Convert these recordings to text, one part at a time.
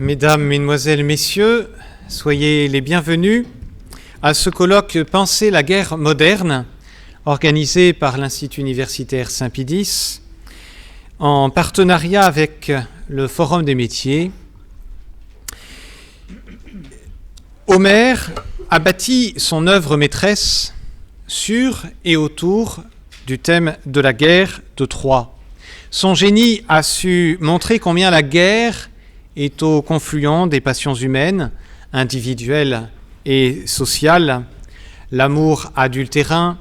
Mesdames, Mesdemoiselles, Messieurs, soyez les bienvenus à ce colloque « Penser la guerre moderne » organisé par l'Institut universitaire Saint-Pie-X en partenariat avec le Forum des métiers. Homère a bâti son œuvre maîtresse sur et autour du thème de la guerre de Troie. Son génie a su montrer combien la guerre est au confluent des passions humaines, individuelles et sociales, l'amour adultérin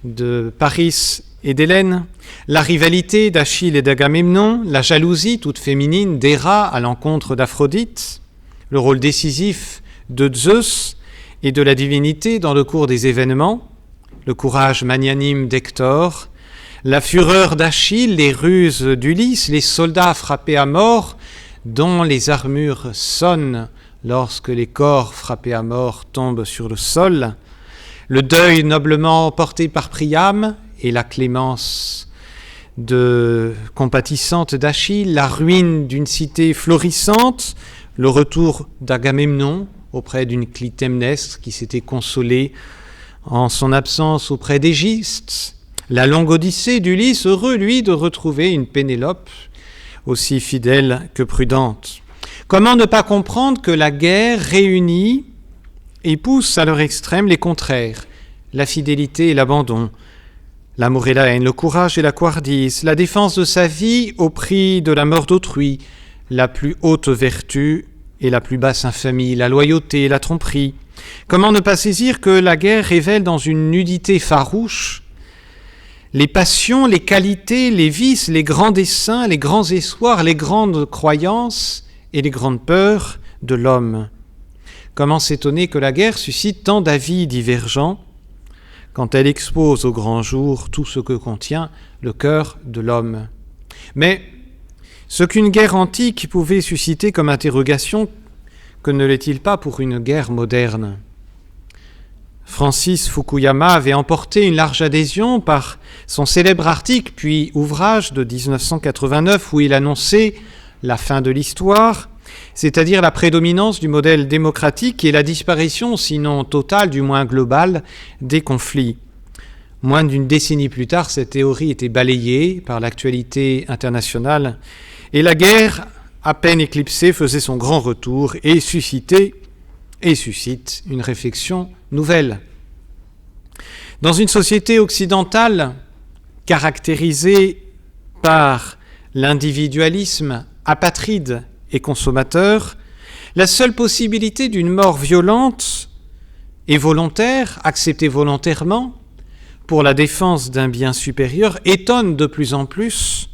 de Paris et d'Hélène, la rivalité d'Achille et d'Agamemnon, la jalousie toute féminine d'Héra à l'encontre d'Aphrodite, le rôle décisif de Zeus et de la divinité dans le cours des événements, le courage magnanime d'Hector, la fureur d'Achille, les ruses d'Ulysse, les soldats frappés à mort, dont les armures sonnent lorsque les corps frappés à mort tombent sur le sol, le deuil noblement porté par Priam et la clémence compatissante d'Achille, la ruine d'une cité florissante, le retour d'Agamemnon auprès d'une Clytemnestre qui s'était consolée en son absence auprès d'Égypte, la longue odyssée d'Ulysse, heureux, lui, de retrouver une Pénélope aussi fidèle que prudente. Comment ne pas comprendre que la guerre réunit et pousse à leur extrême les contraires, la fidélité et l'abandon, l'amour et la haine, le courage et la couardise, la défense de sa vie au prix de la mort d'autrui, la plus haute vertu et la plus basse infamie, la loyauté et la tromperie. Comment ne pas saisir que la guerre révèle dans une nudité farouche les passions, les qualités, les vices, les grands desseins, les grands espoirs, les grandes croyances et les grandes peurs de l'homme. Comment s'étonner que la guerre suscite tant d'avis divergents quand elle expose au grand jour tout ce que contient le cœur de l'homme. Mais ce qu'une guerre antique pouvait susciter comme interrogation, que ne l'est-il pas pour une guerre moderne ? Francis Fukuyama avait emporté une large adhésion par son célèbre article, puis ouvrage de 1989, où il annonçait la fin de l'histoire, c'est-à-dire la prédominance du modèle démocratique et la disparition, sinon totale, du moins globale, des conflits. Moins d'une décennie plus tard, cette théorie était balayée par l'actualité internationale et la guerre, à peine éclipsée, faisait son grand retour et suscite une réflexion nouvelle. Dans une société occidentale caractérisée par l'individualisme apatride et consommateur, la seule possibilité d'une mort violente et volontaire, acceptée volontairement, pour la défense d'un bien supérieur, étonne de plus en plus,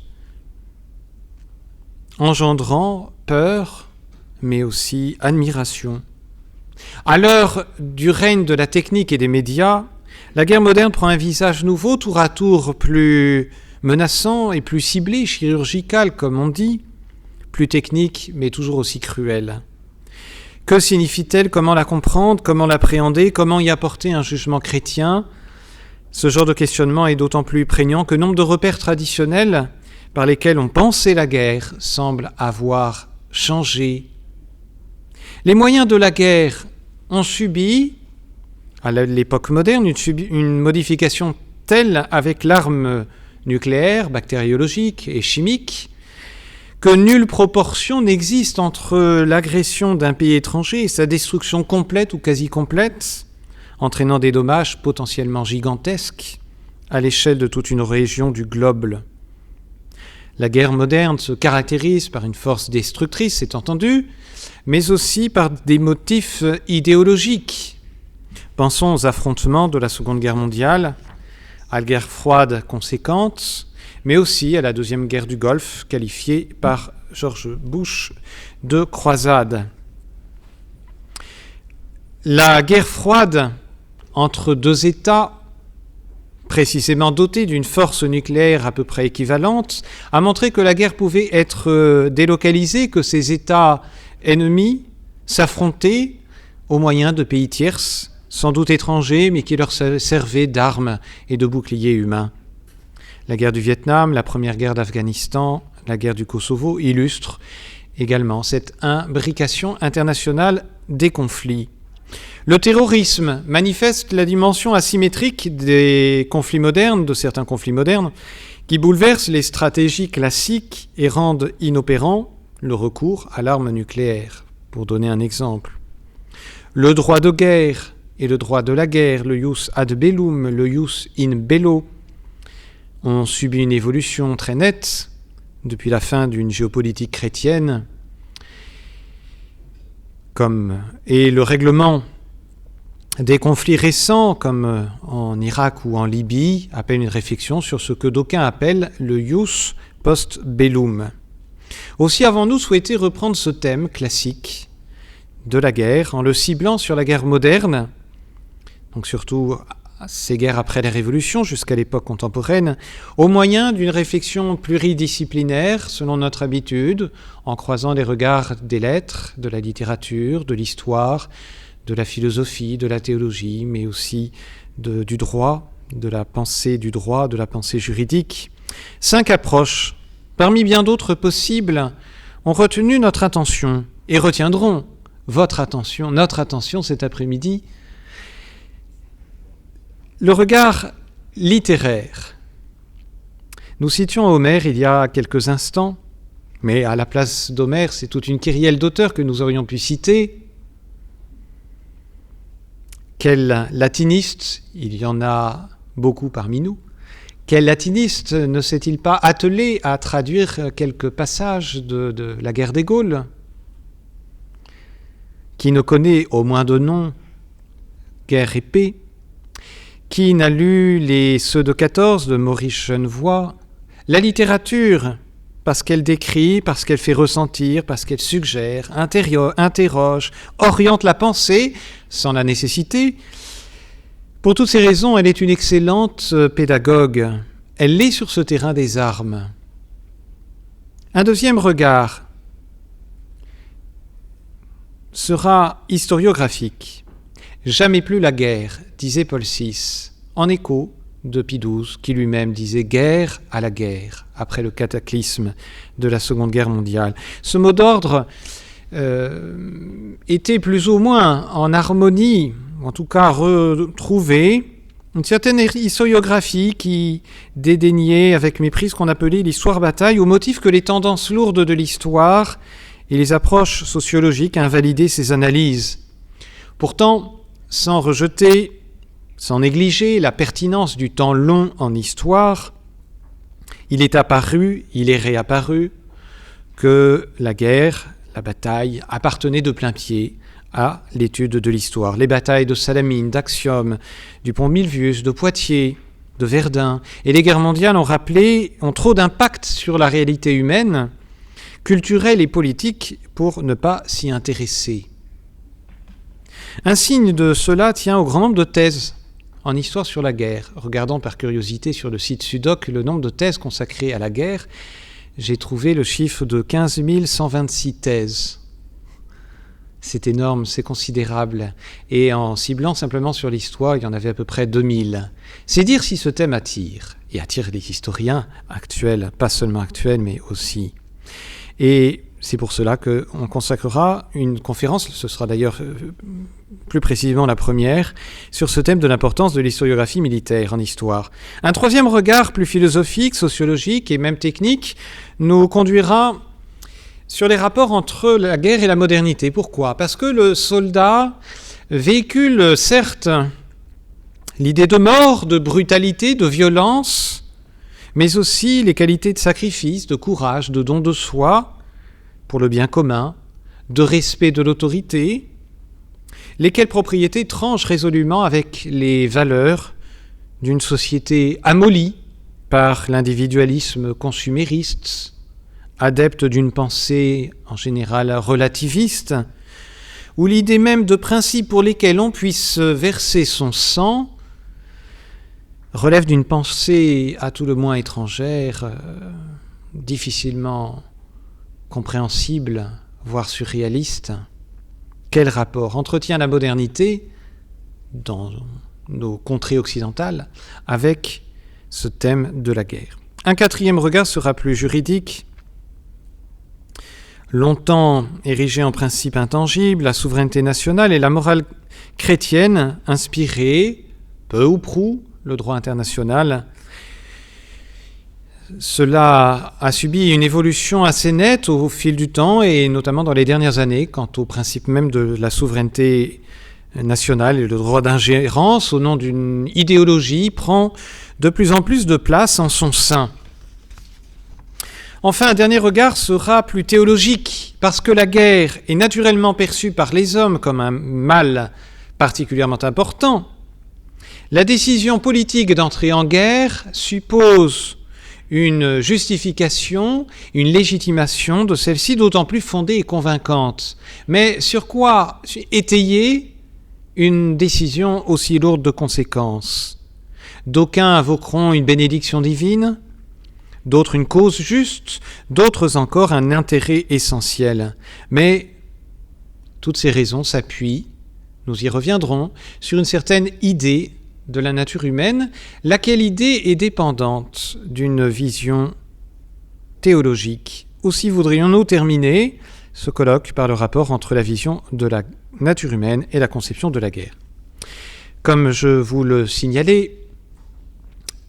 engendrant peur, mais aussi admiration. À l'heure du règne de la technique et des médias, la guerre moderne prend un visage nouveau, tour à tour plus menaçant et plus ciblé, chirurgical comme on dit, plus technique mais toujours aussi cruel. Que signifie-t-elle ? Comment la comprendre ? Comment l'appréhender ? Comment y apporter un jugement chrétien ? Ce genre de questionnement est d'autant plus prégnant que nombre de repères traditionnels par lesquels on pensait la guerre semblent avoir changé. Les moyens de la guerre ont subi, à l'époque moderne, une modification telle avec l'arme nucléaire, bactériologique et chimique, que nulle proportion n'existe entre l'agression d'un pays étranger et sa destruction complète ou quasi complète, entraînant des dommages potentiellement gigantesques à l'échelle de toute une région du globe. La guerre moderne se caractérise par une force destructrice, c'est entendu, mais aussi par des motifs idéologiques. Pensons aux affrontements de la Seconde Guerre mondiale, à la guerre froide conséquente, mais aussi à la Deuxième Guerre du Golfe, qualifiée par George Bush de croisade. La guerre froide entre deux États, précisément dotés d'une force nucléaire à peu près équivalente, a montré que la guerre pouvait être délocalisée, que ces États ennemis s'affrontaient au moyen de pays tierces, sans doute étrangers, mais qui leur servaient d'armes et de boucliers humains. La guerre du Vietnam, la première guerre d'Afghanistan, la guerre du Kosovo illustrent également, cette imbrication internationale des conflits. Le terrorisme manifeste la dimension asymétrique des conflits modernes, de certains conflits modernes, qui bouleversent les stratégies classiques et rendent inopérant le recours à l'arme nucléaire, pour donner un exemple. Le droit de guerre et le droit de la guerre, le jus ad bellum, le jus in bello, ont subi une évolution très nette depuis la fin d'une géopolitique chrétienne, et le règlement des conflits récents, comme en Irak ou en Libye, appelle une réflexion sur ce que d'aucuns appellent le jus post bellum. Aussi avons-nous souhaité reprendre ce thème classique de la guerre en le ciblant sur la guerre moderne, donc surtout ces guerres après les révolutions jusqu'à l'époque contemporaine, au moyen d'une réflexion pluridisciplinaire selon notre habitude, en croisant les regards des lettres, de la littérature, de l'histoire, de la philosophie, de la théologie, mais aussi du droit, de la pensée du droit, de la pensée juridique. 5 approches, parmi bien d'autres possibles, ont retenu notre attention et retiendront votre attention, notre attention cet après-midi. Le regard littéraire. Nous citions Homère il y a quelques instants, mais à la place d'Homère, c'est toute une kyrielle d'auteurs que nous aurions pu citer. Quel latiniste, il y en a beaucoup parmi nous, quel latiniste ne s'est-il pas attelé à traduire quelques passages de la guerre des Gaules, qui ne connaît au moins de nom Guerre et paix, qui n'a lu ceux de 14 de Maurice Genevoix. La littérature, parce qu'elle décrit, parce qu'elle fait ressentir, parce qu'elle suggère, interroge, oriente la pensée, sans la nécessité. Pour toutes ces raisons, elle est une excellente pédagogue. Elle l'est sur ce terrain des armes. Un deuxième regard sera historiographique. Jamais plus la guerre, disait Paul VI, en écho de Pie XII, qui lui-même disait « guerre à la guerre » après le cataclysme de la Seconde Guerre mondiale. Ce mot d'ordre était plus ou moins en harmonie, en tout cas retrouvé, une certaine historiographie qui dédaignait avec mépris ce qu'on appelait l'histoire-bataille, au motif que les tendances lourdes de l'histoire et les approches sociologiques invalidaient ces analyses. Pourtant, sans rejeter, sans négliger la pertinence du temps long en histoire, il est apparu, il est réapparu que la guerre, la bataille, appartenait de plein pied à l'étude de l'histoire. Les batailles de Salamine, d'Actium, du Pont-Milvius, de Poitiers, de Verdun, et les guerres mondiales ont trop d'impact sur la réalité humaine, culturelle et politique, pour ne pas s'y intéresser. Un signe de cela tient au grand nombre de thèses en histoire sur la guerre. Regardant par curiosité sur le site Sudoc le nombre de thèses consacrées à la guerre, j'ai trouvé le chiffre de 15 126 thèses. C'est énorme, c'est considérable. Et en ciblant simplement sur l'histoire, il y en avait à peu près 2000. C'est dire si ce thème attire, et attire les historiens actuels, pas seulement actuels, mais aussi. Et c'est pour cela qu'on consacrera une conférence, ce sera d'ailleurs plus précisément la première, sur ce thème de l'importance de l'historiographie militaire en histoire. Un troisième regard plus philosophique, sociologique et même technique nous conduira sur les rapports entre la guerre et la modernité. Pourquoi ? Parce que le soldat véhicule certes l'idée de mort, de brutalité, de violence, mais aussi les qualités de sacrifice, de courage, de don de soi, pour le bien commun, de respect de l'autorité, lesquelles propriétés tranchent résolument avec les valeurs d'une société amollie par l'individualisme consumériste, adepte d'une pensée en général relativiste, où l'idée même de principes pour lesquels on puisse verser son sang relève d'une pensée à tout le moins étrangère, difficilement compréhensible, voire surréaliste. Quel rapport entretient la modernité dans nos contrées occidentales avec ce thème de la guerre ? Un quatrième regard sera plus juridique, longtemps érigée en principe intangible, la souveraineté nationale et la morale chrétienne inspirée, peu ou prou, le droit international. Cela a subi une évolution assez nette au fil du temps et notamment dans les dernières années quant au principe même de la souveraineté nationale et le droit d'ingérence au nom d'une idéologie prend de plus en plus de place en son sein. Enfin, un dernier regard sera plus théologique, parce que la guerre est naturellement perçue par les hommes comme un mal particulièrement important. La décision politique d'entrer en guerre suppose une justification, une légitimation de celle-ci d'autant plus fondée et convaincante. Mais sur quoi étayer une décision aussi lourde de conséquences ? D'aucuns invoqueront une bénédiction divine, d'autres une cause juste, d'autres encore un intérêt essentiel. Mais toutes ces raisons s'appuient, nous y reviendrons, sur une certaine idée de la nature humaine, laquelle idée est dépendante d'une vision théologique. Aussi voudrions-nous terminer ce colloque par le rapport entre la vision de la nature humaine et la conception de la guerre. Comme je vous le signalais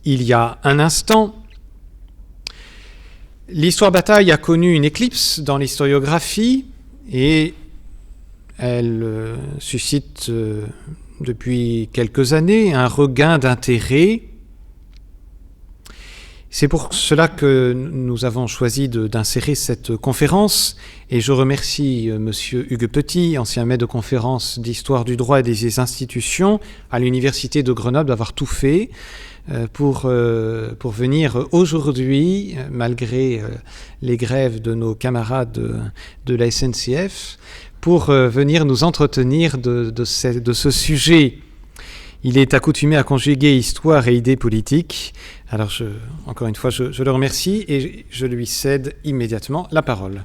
il y a un instant, l'histoire bataille a connu une éclipse dans l'historiographie et elle suscite depuis quelques années un regain d'intérêt. C'est pour cela que nous avons choisi d'insérer cette conférence et je remercie M. Hugues Petit, ancien maître de conférence d'histoire du droit et des institutions à l'Université de Grenoble, d'avoir tout fait pour venir aujourd'hui, malgré les grèves de nos camarades de la SNCF, pour venir nous entretenir de ce sujet. Il est accoutumé à conjuguer histoire et idées politiques. Alors, encore une fois, je le remercie et je lui cède immédiatement la parole.